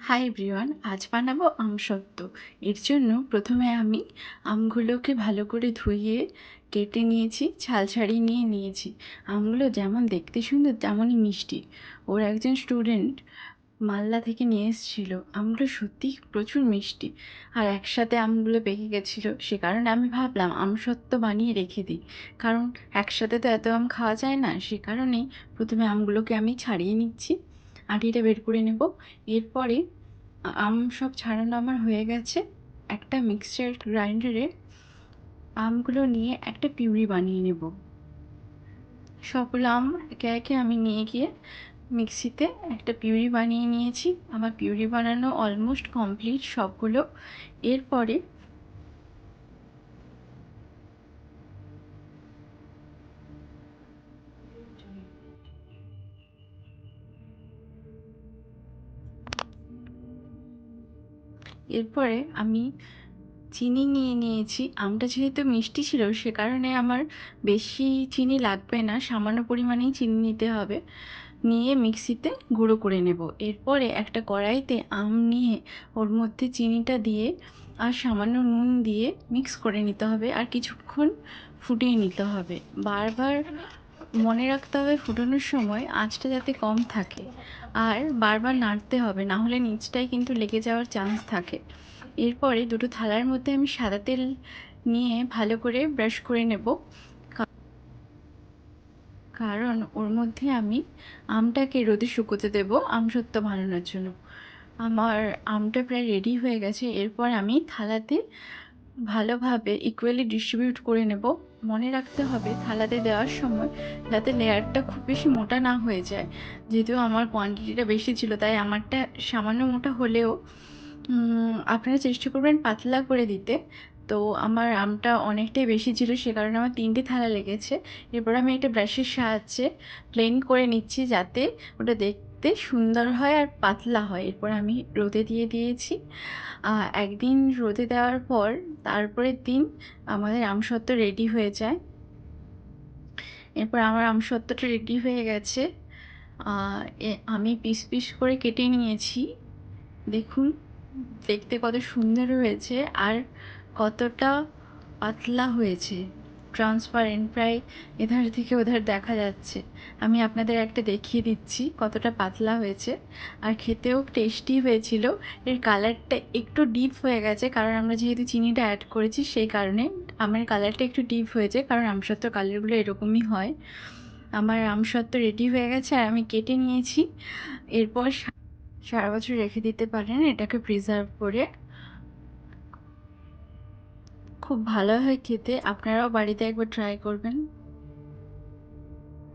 Hi everyone, আজ বানাবো আমসত্ত্ব। এর জন্য প্রথমে আমি আমগুলোকে ভালো করে ধুয়ে কেটে নিয়েছি, ছাল ছাড়িয়ে নিয়েছি। আমগুলো যেমন দেখতে সুন্দর তেমনই মিষ্টি। ওর একজন স্টুডেন্ট মালদা থেকে নিয়ে এসেছিল। আমগুলো সত্যি প্রচুর মিষ্টি, আর একসাথে আমগুলো পেকে গেছিলো। সে কারণে আমি ভাবলাম আমসত্ত্ব বানিয়ে রেখে দিই, কারণ একসাথে তো এত আম খাওয়া যায় না। সে কারণেই প্রথমে আমগুলোকে আমি ছাড়িয়ে নিচ্ছি, আটিটা বের করে নেব। এরপরে আম সব ছাড়ানো আমার হয়ে গেছে। একটা মিক্সচার গ্রাইন্ডারে আমগুলো নিয়ে একটা পিউরি বানিয়ে নেব। সবগুলো আম একে একে আমি নিয়ে গিয়ে মিক্সিতে একটা পিউরি বানিয়ে নিয়েছি। আমার পিউরি বানানো অলমোস্ট কমপ্লিট সবগুলো। এরপরে এরপরে আমি চিনি নিয়ে নিয়েছি। আমটা যেহেতু মিষ্টি ছিল সে কারণে আমার বেশি চিনি লাগবে না, সামান্য পরিমাণেই চিনি নিতে হবে। নিয়ে মিক্সিতে গুঁড়ো করে নেব। এরপরে একটা কড়াইতে আম নিয়ে ওর মধ্যে চিনিটা দিয়ে আর সামান্য নুন দিয়ে মিক্স করে নিতে হবে, আর কিছুক্ষণ ফুটিয়ে নিতে হবে। বারবার মনে রাখতে হবে ফুটানোর সময় আঁচটা যাতে কম থাকে, আর বারবার নাড়তে হবে, না হলে নিচটায় কিন্তু লেগে যাওয়ার চান্স থাকে। এরপরে দুটো থালার মধ্যে আমি সাদা তেল নিয়ে ভালো করে ব্রাশ করে নেব, কারণ ওর মধ্যে আমি আমটাকে রোদে শুকোতে দেব আমসত্ত্ব বানানোর জন্য। আমার আমটা প্রায় রেডি হয়ে গেছে। এরপর আমি থালাতে ভালোভাবে ইকুয়ালি ডিস্ট্রিবিউট করে নেব। মনে রাখতে হবে থালাতে দেওয়ার সময় যাতে লেয়ারটা খুব বেশি মোটা না হয়ে যায়। যেহেতু আমার কোয়ান্টিটিটা বেশি ছিল তাই আমারটা সামান্য মোটা হলেও আপনারা চেষ্টা করবেন পাতলা করে দিতে। তো আমার আমটা অনেকটাই বেশি ছিল, সে কারণে আমার 3টে থালা লেগেছে। এরপর আমি একটা ব্রাশের সাহায্যে প্লেন করে নিচ্ছি যাতে ওটা দেখতে সুন্দর হয় আর পাতলা হয়। এরপর আমি রোদে দিয়ে দিয়েছি। একদিন রোদে দেওয়ার পর তারপরের দিন আমাদের আমসত্ত্ব রেডি হয়ে যায়। এরপর আমার আমসত্ত্বটা রেডি হয়ে গেছে। আমি পিস পিস করে কেটে নিয়েছি। দেখুন দেখতে কত সুন্দর হয়েছে আর কতটা পাতলা হয়েছে, ট্রান্সপারেন্ট, প্রায় এধার থেকে ওধার দেখা যাচ্ছে। আমি আপনাদের একটা দেখিয়ে দিচ্ছি কতটা পাতলা হয়েছে, আর খেতেও টেস্টি হয়েছিল। এর কালারটা একটু ডিপ হয়ে গেছে, কারণ আমরা যেহেতু চিনিটা অ্যাড করেছি সেই কারণে আমের কালারটা একটু ডিপ হয়েছে, কারণ আমসত্ত্ব কালারগুলো এরকমই হয়। আমার আমসত্ত্ব রেডি হয়ে গেছে আর আমি কেটে নিয়েছি। এরপর সারা বছর রেখে দিতে পারেন এটাকে প্রিজার্ভ করে। খুব ভালো হয় খেতে, আপনারাও বাড়িতে একবার ট্রাই করবেন।